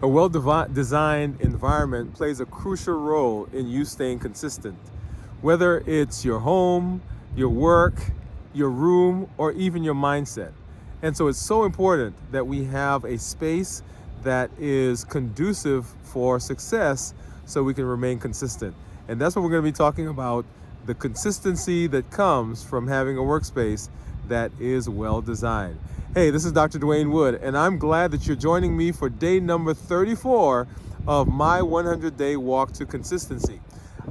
A well-designed environment plays a crucial role in you staying consistent, whether it's your home, your work, your room, or even your mindset. And so it's so important that we have a space that is conducive for success so we can remain consistent. And that's what we're going to be talking about, the consistency that comes from having a workspace that is well designed. Hey, this is Dr. Dwain Woode, and I'm glad that you're joining me for day number 34 of my 100-day walk to consistency.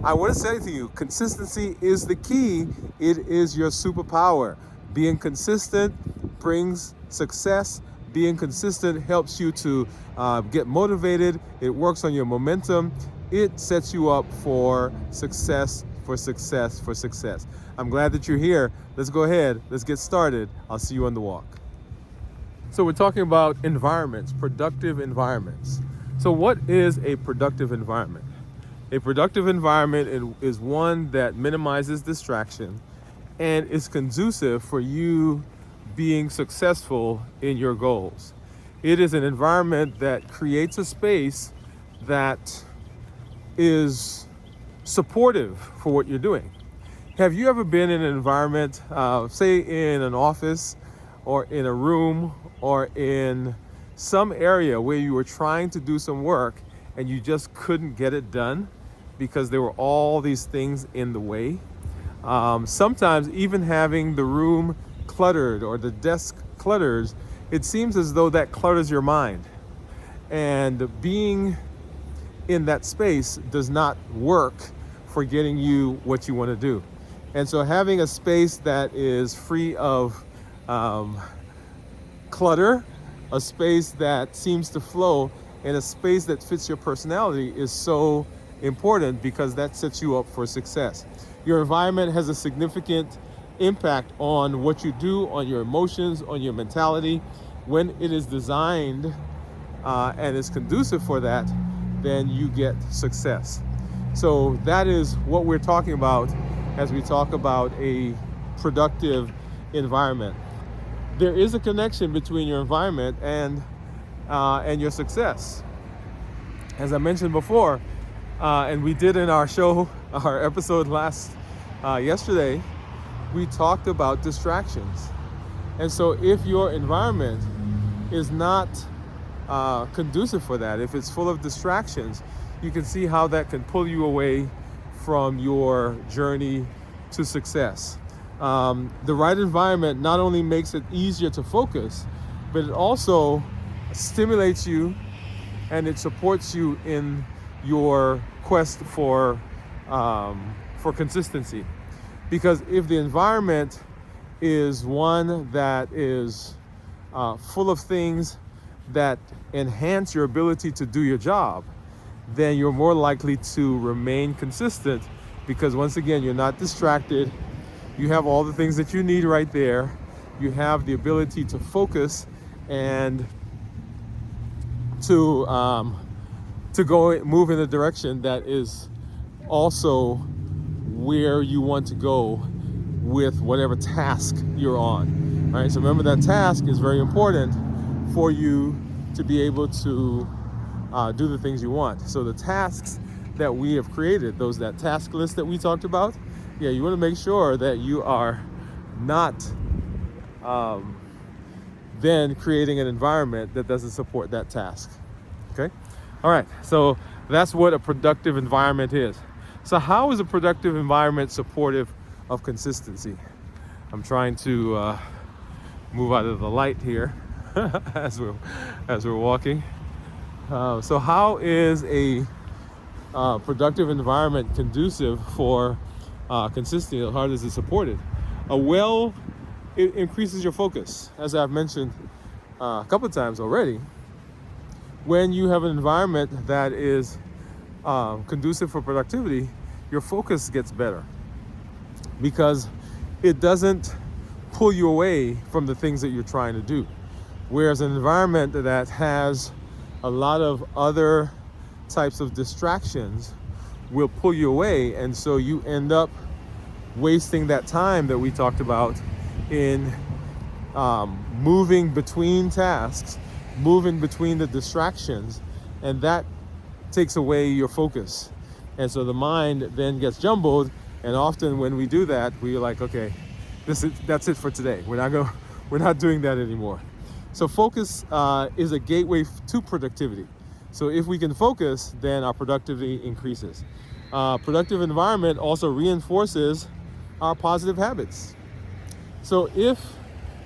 I want to say to you, consistency is the key. It is your superpower. Being consistent brings success. Being consistent helps you to get motivated. It works on your momentum. It sets you up for success, for success, for success. I'm glad that you're here. Let's go ahead. Let's get started. I'll see you on the walk. So we're talking about environments, productive environments. So what is a productive environment? A productive environment is one that minimizes distraction and is conducive for you being successful in your goals. It is an environment that creates a space that is supportive for what you're doing. Have you ever been in an environment, say in an office or in a room or in some area where you were trying to do some work and you just couldn't get it done because there were all these things in the way? Sometimes even having the room cluttered or the desk clutters, it seems as though that clutters your mind. And being in that space does not work for getting you what you want to do. And so having a space that is free of clutter, a space that seems to flow, and a space that fits your personality is so important because that sets you up for success. Your environment has a significant impact on what you do, on your emotions, on your mentality. When it is designed and is conducive for that, then you get success. So that is what we're talking about as we talk about a productive environment. There is a connection between your environment and your success. As I mentioned before, and we did in our show, our episode yesterday, we talked about distractions. And so if your environment is not conducive for that, if it's full of distractions, you can see how that can pull you away from your journey to success. The right environment not only makes it easier to focus, but it also stimulates you and it supports you in your quest for consistency. Because if the environment is one that is full of things that enhance your ability to do your job, then you're more likely to remain consistent because once again, you're not distracted. You have all the things that you need right there. You have the ability to focus and to move in a direction that is also where you want to go with whatever task you're on. All right, so remember that task is very important for you to be able to do the things you want. So the tasks that we have created, that task list that we talked about, you want to make sure that you are not then creating an environment that doesn't support that task. Okay? All right, so that's what a productive environment is. So how is a productive environment supportive of consistency? I'm trying to move out of the light here as we're walking. So how is a productive environment conducive for consistency? How does it support it? It increases your focus, as I've mentioned a couple of times already. When you have an environment that is conducive for productivity, your focus gets better because it doesn't pull you away from the things that you're trying to do. Whereas an environment that has a lot of other types of distractions will pull you away, and so you end up wasting that time that we talked about in moving between tasks, moving between the distractions, and that takes away your focus. And so the mind then gets jumbled, and often when we do that, we're like, okay, that's it for today. We're not doing that anymore. So focus is a gateway to productivity. So if we can focus, then our productivity increases. Productive environment also reinforces our positive habits. So if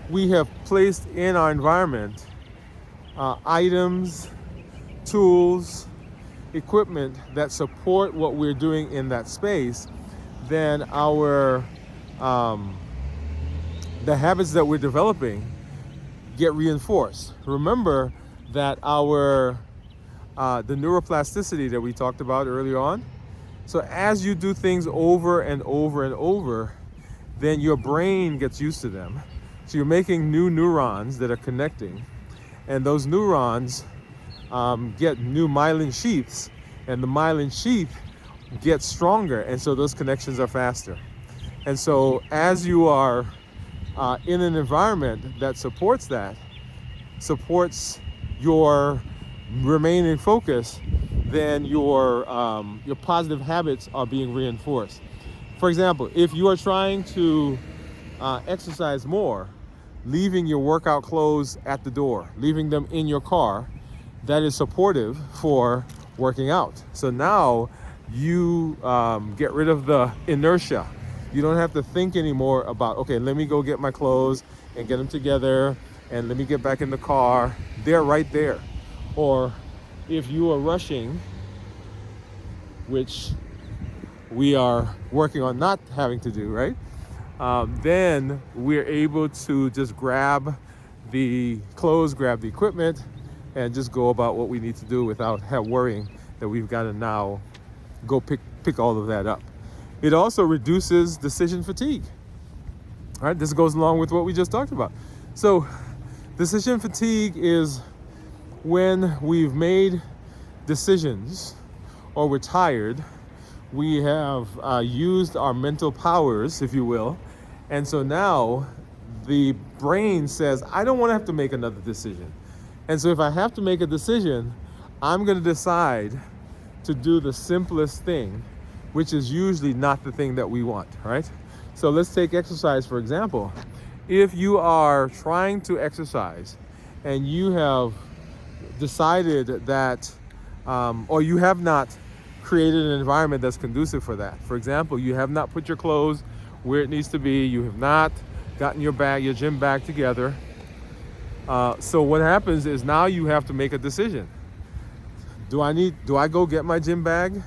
we have placed in our environment items, tools, equipment that support what we're doing in that space, then the habits that we're developing get reinforced. Remember that the neuroplasticity that we talked about earlier on. So as you do things over and over and over, then your brain gets used to them. So you're making new neurons that are connecting, and those neurons get new myelin sheaths, and the myelin sheath gets stronger, and so those connections are faster. And so as you are in an environment that supports your remaining focus, then your positive habits are being reinforced. For example, if you are trying to exercise more, leaving your workout clothes at the door, leaving them in your car, that is supportive for working out. So now you get rid of the inertia. You don't have to think anymore about, okay, let me go get my clothes and get them together, and let me get back in the car. They're right there. Or if you are rushing, which we are working on not having to do, right? Then we're able to just grab the clothes, grab the equipment, and just go about what we need to do without worrying that we've got to now go pick all of that up. It also reduces decision fatigue. All right, this goes along with what we just talked about. So decision fatigue is when we've made decisions or we're tired, we have used our mental powers, if you will, and so now the brain says, I don't want to have to make another decision. And so if I have to make a decision, I'm going to decide to do the simplest thing, which is usually not the thing that we want, right? So let's take exercise, for example. If you are trying to exercise and you have decided that, or you have not created an environment that's conducive for that. For example, you have not put your clothes where it needs to be. You have not gotten your gym bag together. So what happens is now you have to make a decision. Do I go get my gym bag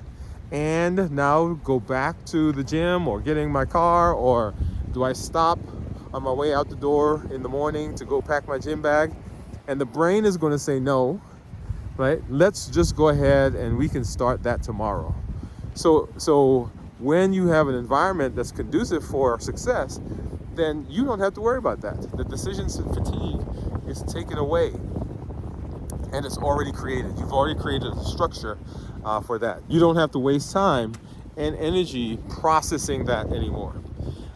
and now go back to the gym or get in my car, or do I stop on my way out the door in the morning to go pack my gym bag? And the brain is going to say no, right? Let's just go ahead and we can start that tomorrow. So when you have an environment that's conducive for success, then you don't have to worry about that. The decision fatigue is taken away, and it's already created. You've already created a structure for that. You don't have to waste time and energy processing that anymore.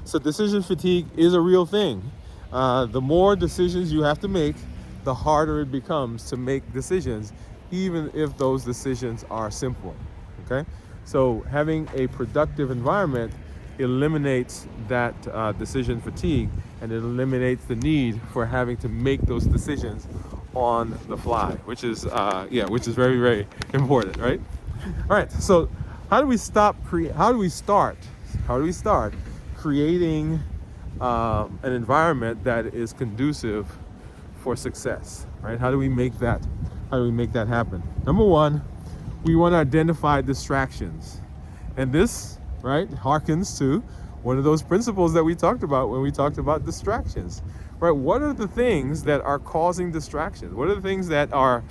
So decision fatigue is a real thing. The more decisions you have to make, the harder it becomes to make decisions, even if those decisions are simple, okay? So having a productive environment eliminates that decision fatigue, and it eliminates the need for having to make those decisions on the fly, which is very, very important, right? All right, so how do we start creating an environment that is conducive for success, right? How do we make that happen? Number one, we want to identify distractions. And this, right, harkens to one of those principles that we talked about when we talked about distractions, right? What are the things that are causing distractions? What are the things that are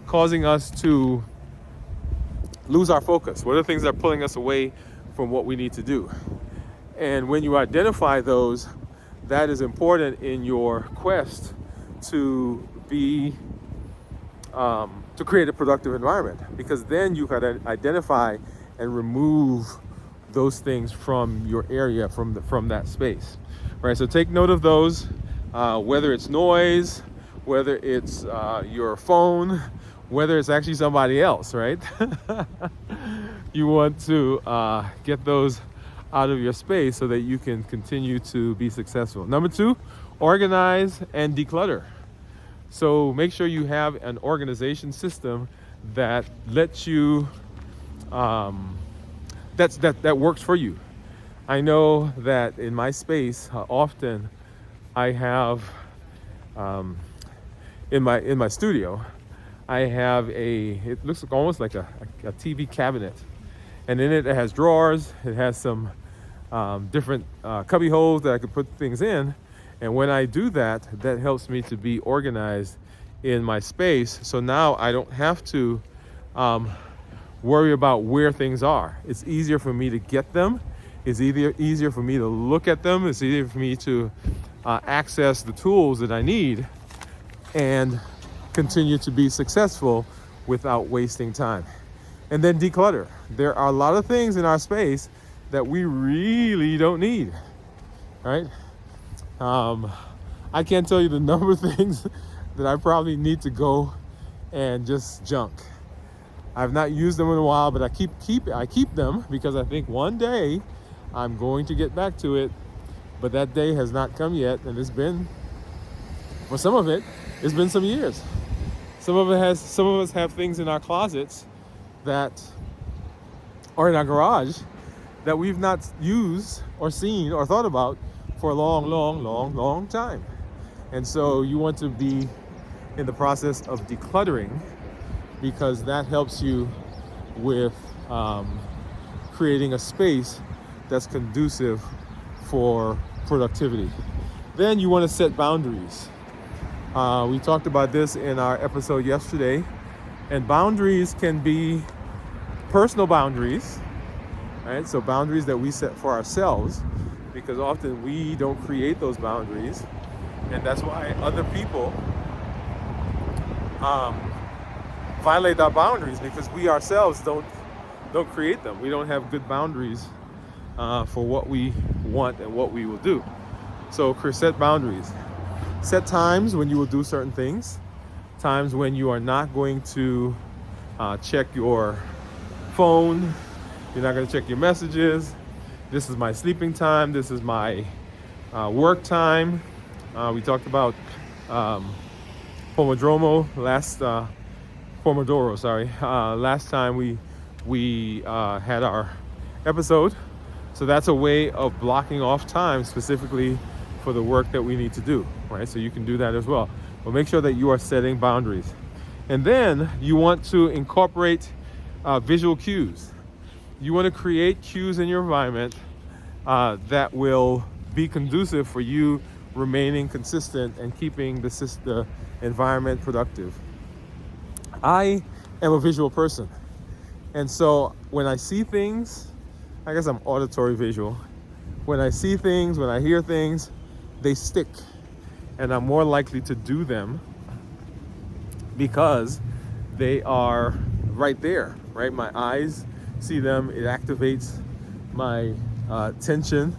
causing us to lose our focus? What are the things that are pulling us away from what we need to do? And when you identify those, that is important in your quest to create a productive environment, because then you can identify and remove those things from your area, from that space, right? So take note of those, whether it's noise, whether it's your phone, whether it's actually somebody else, right? You want to get those out of your space so that you can continue to be successful. Number 2, organize and declutter. So make sure you have an organization system that lets you, that works for you. I know that in my space, often I have, in my studio, I have it looks like almost like a TV cabinet. And in it has drawers, it has some different cubby holes that I could put things in. And when I do that, that helps me to be organized in my space. So now I don't have to worry about where things are. It's easier for me to get them. It's easier for me to look at them. It's easier for me to access the tools that I need and continue to be successful without wasting time. And then declutter. There are a lot of things in our space that we really don't need, right? I can't tell you the number of things that I probably need to go and just junk. I've not used them in a while, but I keep them because I think one day I'm going to get back to it, but that day has not come yet, and for some of it, it's been some years. Some of us have things in our closets or in our garage that we've not used or seen or thought about for a long time. And so you want to be in the process of decluttering, because that helps you with creating a space that's conducive for productivity. Then you want to set boundaries. We talked about this in our episode yesterday, and boundaries can be personal boundaries, right? So boundaries that we set for ourselves, because often we don't create those boundaries, and that's why other people violate our boundaries, because we ourselves don't create them. We don't have good boundaries for what we want and what we will do. So set boundaries. Set times when you will do certain things, times when you are not going to check your phone, you're not going to check your messages. This is my sleeping time, this is my work time. We talked about Pomodoro last time we had our episode. So that's a way of blocking off time specifically for the work that we need to do, right? So you can do that as well. But make sure that you are setting boundaries. And then you want to incorporate visual cues. You want to create cues in your environment that will be conducive for you remaining consistent and keeping the environment productive. I am a visual person. And so when I see things, I guess I'm auditory visual. When I see things, when I hear things, they stick. And I'm more likely to do them because they are right there, right? My eyes see them, it activates my attention.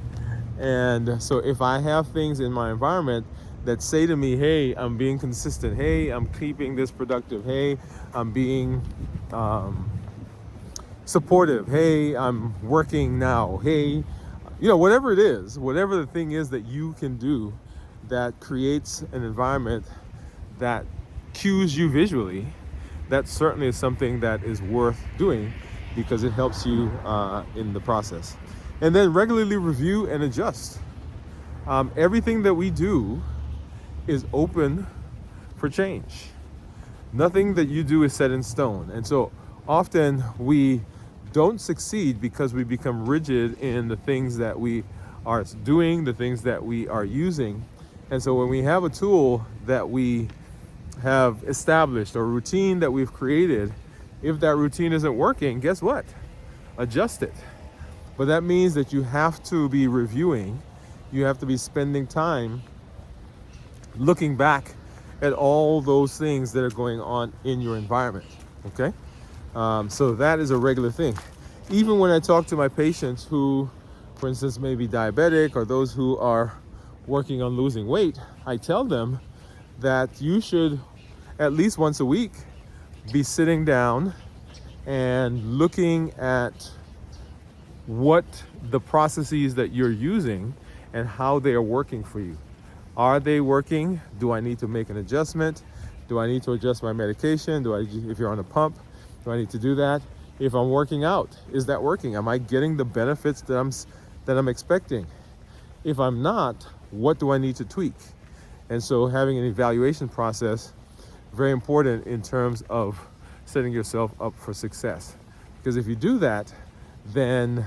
And so if I have things in my environment that say to me, hey, I'm being consistent, hey, I'm keeping this productive, hey, I'm being supportive, hey, I'm working now, hey, whatever it is, whatever the thing is that you can do that creates an environment that cues you visually, that certainly is something that is worth doing because it helps you in the process. And then regularly review and adjust. Everything that we do is open for change. Nothing that you do is set in stone. And so often we don't succeed because we become rigid in the things that we are doing, the things that we are using. And so when we have a tool that we have established or a routine that we've created, if that routine isn't working, guess what? Adjust it. But that means that you have to be reviewing, you have to be spending time looking back at all those things that are going on in your environment, okay? So that is a regular thing. Even when I talk to my patients who, for instance, may be diabetic or those who are working on losing weight, I tell them that you should at least once a week be sitting down and looking at what the processes that you're using and how they are working for you. Are they working? Do I need to make an adjustment? Do I need to adjust my medication? If you're on a pump, do I need to do that? If I'm working out, is that working? Am I getting the benefits that I'm expecting? If I'm not, what do I need to tweak? And so having an evaluation process, very important in terms of setting yourself up for success. Because if you do that, then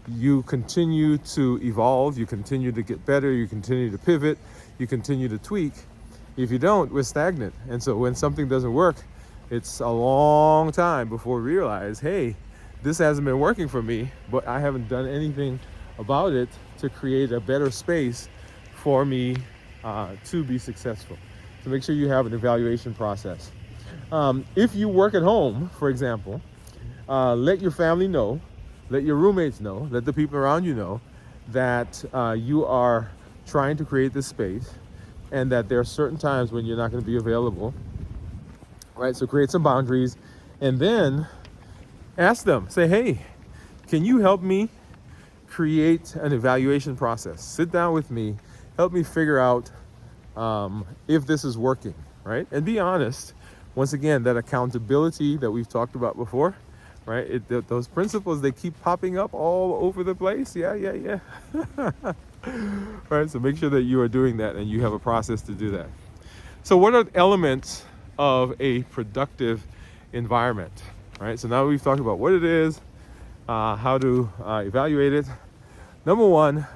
you continue to evolve, you continue to get better, you continue to pivot, you continue to tweak. If you don't, we're stagnant. And so when something doesn't work, it's a long time before we realize, hey, this hasn't been working for me, but I haven't done anything about it to create a better space for me to be successful. So make sure you have an evaluation process. If you work at home, for example, let your family know, let your roommates know, let the people around you know that you are trying to create this space and that there are certain times when you're not going to be available, right? So create some boundaries and then ask them, say, hey, can you help me create an evaluation process? Sit down with me, help me figure out if this is working, right? And be honest. Once again, that accountability that we've talked about before, right? Those principles, they keep popping up all over the place. Yeah. Right, so make sure that you are doing that and you have a process to do that. So what are elements of a productive environment, right? So now we've talked about what it is, how to evaluate it. Number one,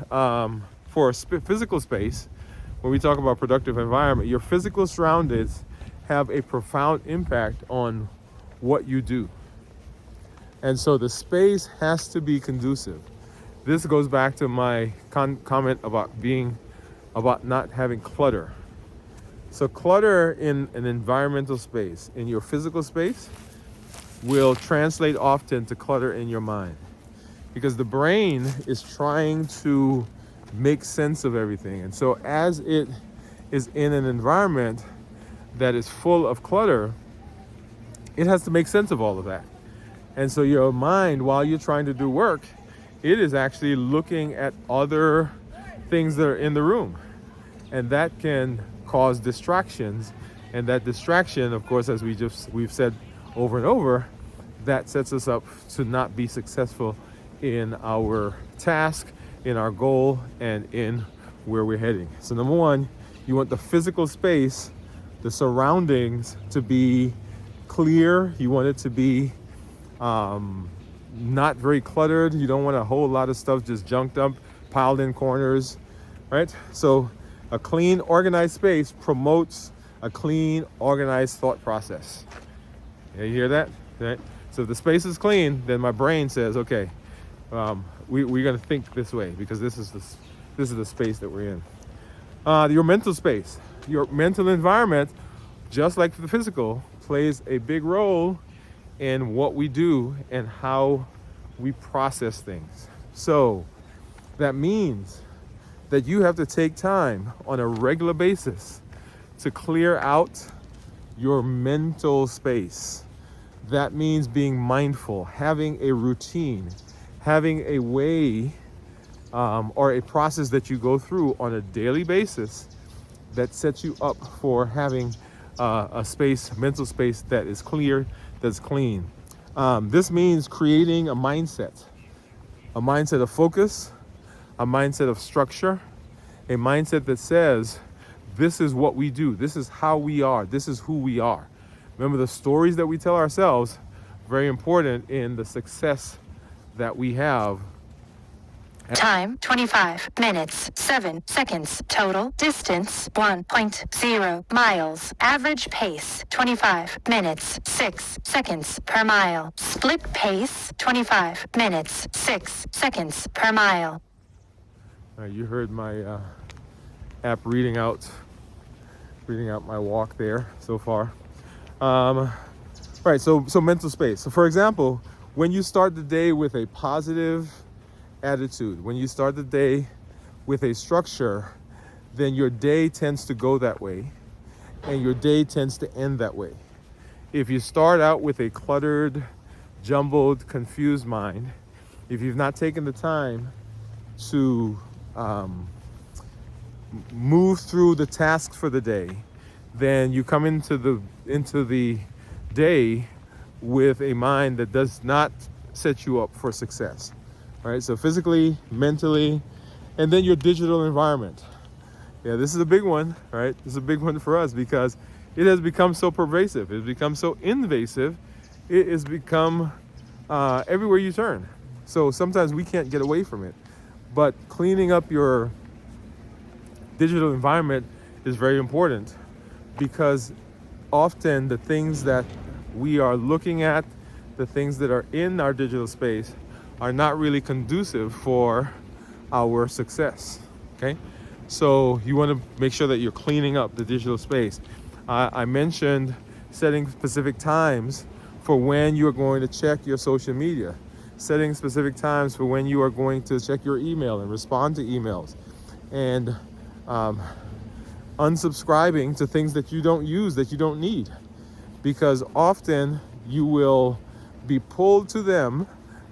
for a physical space, when we talk about productive environment, your physical surroundings have a profound impact on what you do. And so the space has to be conducive. This goes back to my comment about not having clutter. So clutter in an environmental space, in your physical space, will translate often to clutter in your mind. Because the brain is trying to make sense of everything. And so as it is in an environment that is full of clutter, it has to make sense of all of that. And so your mind, while you're trying to do work, it is actually looking at other things that are in the room. And that can cause distractions. And that distraction, of course, as we've said over and over, that sets us up to not be successful in our task, in our goal, and in where we're heading. So number one, you want the physical space, the surroundings to be clear. You want it to be not very cluttered. You don't want a whole lot of stuff just junked up, piled in corners, right? So a clean, organized space promotes a clean, organized thought process. Yeah, you hear that? Right? So if the space is clean, then my brain says, okay, we're going to think this way because this is the space that we're in. Your mental space, your mental environment, just like the physical, plays a big role in what we do and how we process things. So that means that you have to take time on a regular basis to clear out your mental space. That means being mindful, having a routine, having a way or a process that you go through on a daily basis that sets you up for having a space, mental space that is clear, that's clean. This means creating a mindset of focus, a mindset of structure, a mindset that says, this is what we do, this is how we are, this is who we are. Remember, the stories that we tell ourselves, very important in the success that we have. Time 25 minutes 7 seconds. Total distance 1.0 miles. Average pace 25 minutes 6 seconds per mile. Split pace 25 minutes 6 seconds per mile. You heard my app reading out my walk there so far. Right, so mental space. So for example, when you start the day with a positive attitude, when you start the day with a structure, then your day tends to go that way and your day tends to end that way. If you start out with a cluttered, jumbled, confused mind, if you've not taken the time to move through the tasks for the day, then you come into the day with a mind that does not set you up for success. Right? So physically, mentally, and then your digital environment. Yeah, this is a big one, right? This is a big one for us because it has become so pervasive. It has become so invasive. It has become everywhere you turn. So sometimes we can't get away from it. But cleaning up your digital environment is very important because often the things that we are looking at, the things that are in our digital space are not really conducive for our success, okay? So you want to make sure that you're cleaning up the digital space. I mentioned setting specific times for when you are going to check your social media, setting specific times for when you are going to check your email and respond to emails, and unsubscribing to things that you don't use, that you don't need, because often you will be pulled to them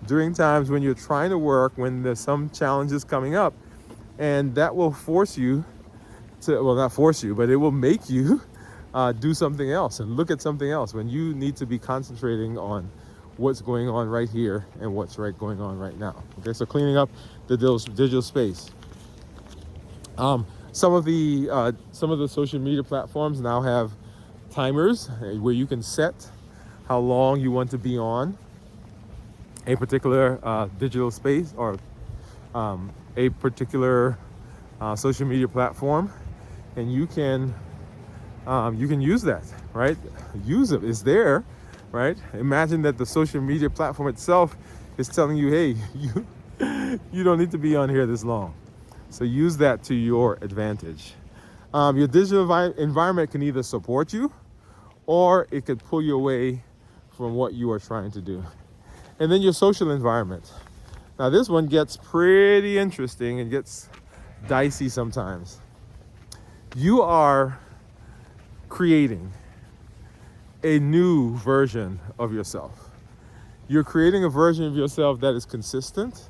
during times when you're trying to work, when there's some challenges coming up, and that will force you to, well, not force you, but it will make you do something else and look at something else when you need to be concentrating on what's going on right here and what's going on right now. Okay, so cleaning up the digital space. Some of the social media platforms now have timers where you can set how long you want to be on a particular digital space or a particular social media platform, and you can use that, right? Use it. It's there, right? Imagine that the social media platform itself is telling you, hey, you don't need to be on here this long. So use that to your advantage. Your digital environment can either support you or it could pull you away from what you are trying to do. And then your social environment. Now this one gets pretty interesting and gets dicey sometimes. You are creating a new version of yourself. You're creating a version of yourself that is consistent.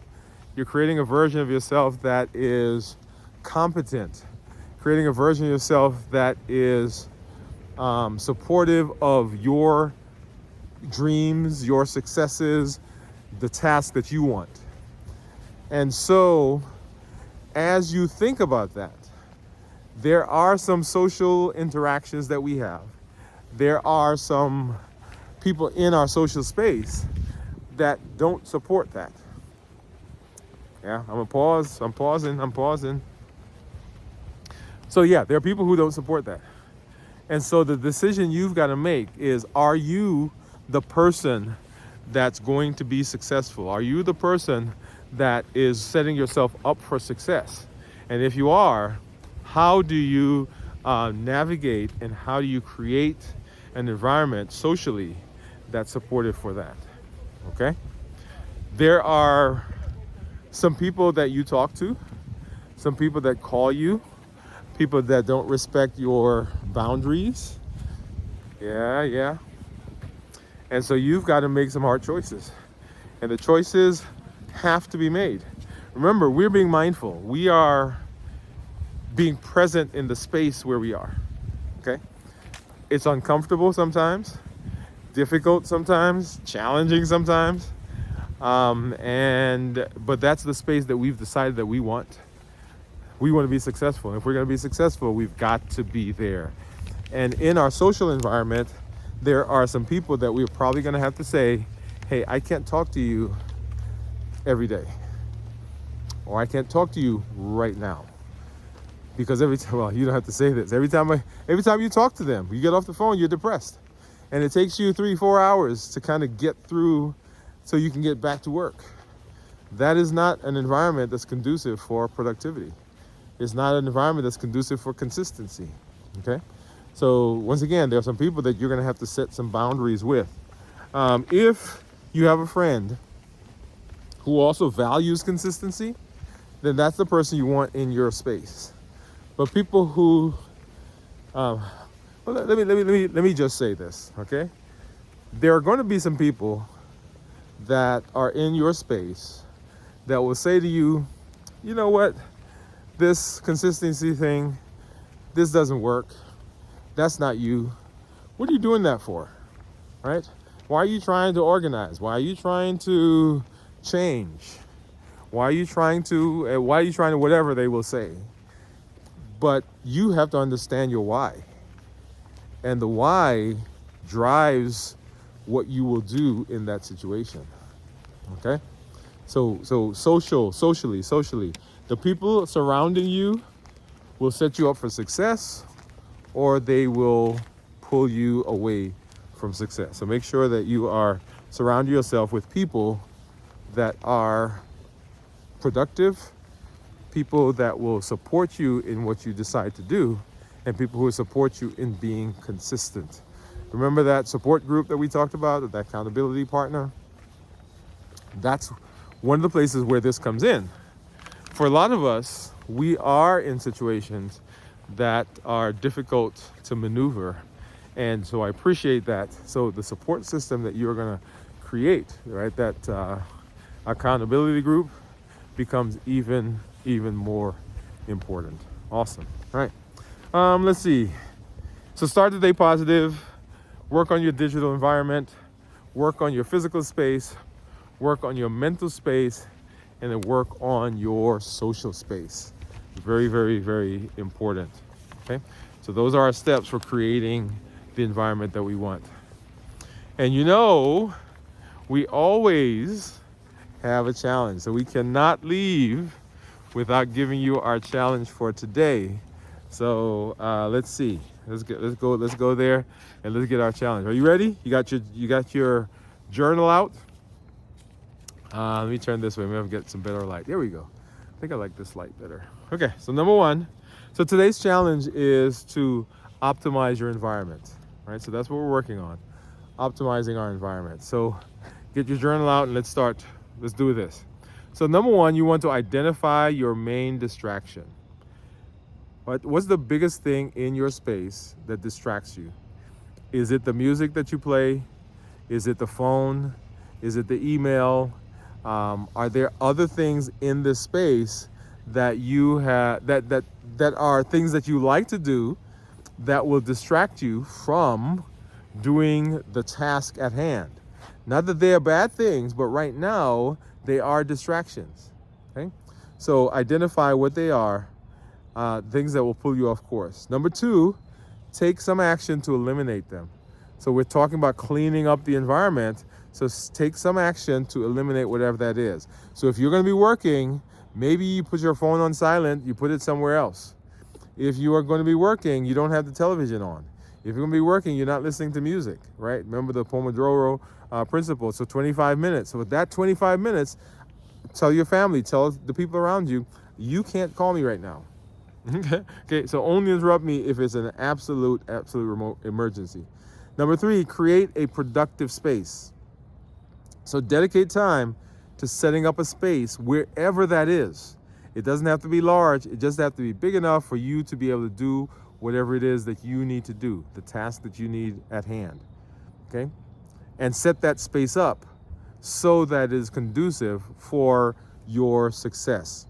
You're creating a version of yourself that is competent. Creating a version of yourself that is supportive of your dreams, your successes, the task that you want. And so, as you think about that, there are some social interactions that we have. There are some people in our social space that don't support that. Yeah, I'm pausing. So yeah, there are people who don't support that. And so the decision you've got to make is, are you the person that's going to be successful? Are you the person that is setting yourself up for success? And if you are, how do you navigate and how do you create an environment socially that's supportive for that? Okay? There are some people that you talk to, some people that call you, people that don't respect your boundaries. Yeah. And so you've got to make some hard choices. And the choices have to be made. Remember, we're being mindful. We are being present in the space where we are. Okay? It's uncomfortable sometimes, difficult sometimes, challenging sometimes. But that's the space that we've decided that we want. We want to be successful. If we're going to be successful, we've got to be there. And in our social environment, there are some people that we're probably going to have to say, hey, I can't talk to you every day. Or I can't talk to you right now. Because every time, well, you don't have to say this. Every time you talk to them, you get off the phone, you're depressed. And it takes you 3-4 hours to kind of get through so you can get back to work. That is not an environment that's conducive for productivity. It's not an environment that's conducive for consistency, okay? So once again, there are some people that you're gonna have to set some boundaries with. If you have a friend who also values consistency, then that's the person you want in your space. But people who, let me just say this, okay? there are going to be some people that are in your space that will say to you, you know what, this consistency thing, this doesn't work. That's not you. What are you doing that for? Right? Why are you trying to organize? Why are you trying to change? Why are you trying to, whatever they will say. But you have to understand your why. And the why drives what you will do in that situation. Okay? So socially, the people surrounding you will set you up for success, or they will pull you away from success. So make sure that you are surround yourself with people that are productive, people that will support you in what you decide to do, and people who will support you in being consistent. Remember that support group that we talked about, that accountability partner? That's one of the places where this comes in. For a lot of us, we are in situations that are difficult to maneuver. And so I appreciate that. So the support system that you're going to create, right, that accountability group becomes even more important. Awesome. All right. Let's see. So start the day positive. Work on your digital environment. Work on your physical space. Work on your mental space. And then work on your social space. Very, very, very important. Okay. So those are our steps for creating the environment that we want. And we always have a challenge. So we cannot leave without giving you our challenge for today. So let's see. Let's go there and let's get our challenge. Are you ready? You got your journal out? Let me turn this way. Maybe I'll get some better light. There we go. I think I like this light better. Okay, so number one. So today's challenge is to optimize your environment, right? So that's what we're working on, optimizing our environment. So get your journal out and let's start. Let's do this. So number one, you want to identify your main distraction. What's the biggest thing in your space that distracts you? Is it the music that you play? Is it the phone? Is it the email? Are there other things in this space that you have that are things that you like to do that will distract you from doing the task at hand? Not that they are bad things, but right now they are distractions. Okay, so identify what they are, things that will pull you off course. Number two, take some action to eliminate them. So we're talking about cleaning up the environment. So take some action to eliminate whatever that is. So if you're going to be working, maybe you put your phone on silent, you put it somewhere else. If you are going to be working, you don't have the television on. If you're going to be working, you're not listening to music, right? Remember the Pomodoro principle. So 25 minutes. So with that 25 minutes, tell your family, tell the people around you, you can't call me right now. Okay, so only interrupt me if it's an absolute remote emergency. Number three, create a productive space. So dedicate time to setting up a space wherever that is. It doesn't have to be large. It just has to be big enough for you to be able to do whatever it is that you need to do, the task that you need at hand. Okay? And set that space up so that it is conducive for your success.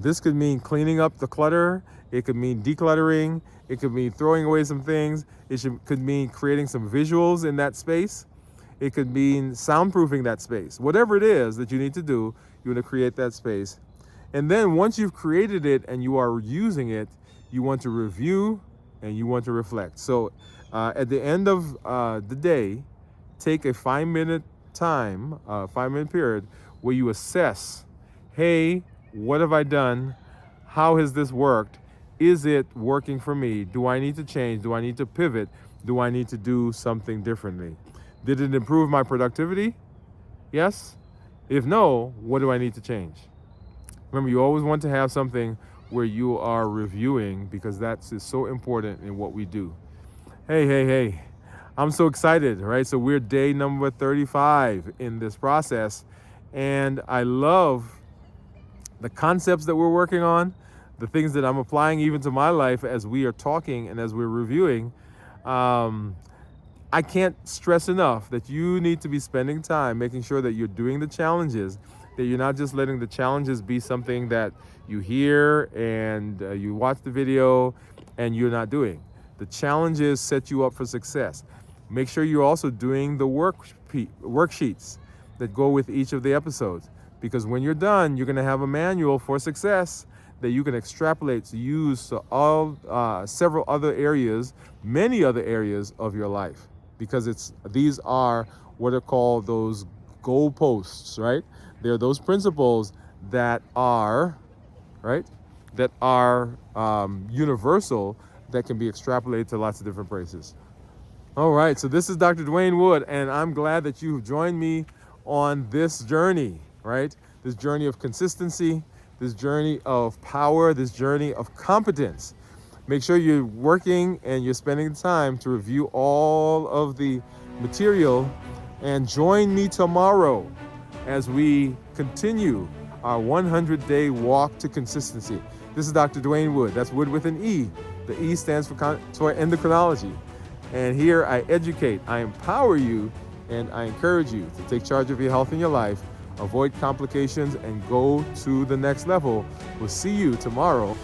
This could mean cleaning up the clutter. It could mean decluttering. It could mean throwing away some things. Could mean creating some visuals in that space. It could mean soundproofing that space. Whatever it is that you need to do, you want to create that space. And then once you've created it and you are using it, you want to review and you want to reflect. So at the end of the day, take a 5-minute time, 5-minute period where you assess, hey, what have I done? How has this worked? Is it working for me? Do I need to change? Do I need to pivot? Do I need to do something differently? Did it improve my productivity? Yes? If no, what do I need to change? Remember, you always want to have something where you are reviewing because that's so important in what we do. Hey. I'm so excited, right? So we're day number 35 in this process. And I love the concepts that we're working on, the things that I'm applying even to my life as we are talking and as we're reviewing. I can't stress enough that you need to be spending time making sure that you're doing the challenges, that you're not just letting the challenges be something that you hear and you watch the video and you're not doing. The challenges set you up for success. Make sure you're also doing the worksheets that go with each of the episodes, because when you're done, you're going to have a manual for success that you can extrapolate to use to all several other areas, many other areas of your life, because these are what are called those goalposts, right? They're those principles that are, right, that are universal, that can be extrapolated to lots of different places. All right, so this is Dr. Dwain Woode, and I'm glad that you've joined me on this journey, right? This journey of consistency, this journey of power, this journey of competence. Make sure you're working and you're spending time to review all of the material, and join me tomorrow as we continue our 100-day walk to consistency. This is Dr. Dwain Woode. That's Woode with an E. The E stands for Endocrinology. And here I educate, I empower you, and I encourage you to take charge of your health and your life, avoid complications, and go to the next level. We'll see you tomorrow.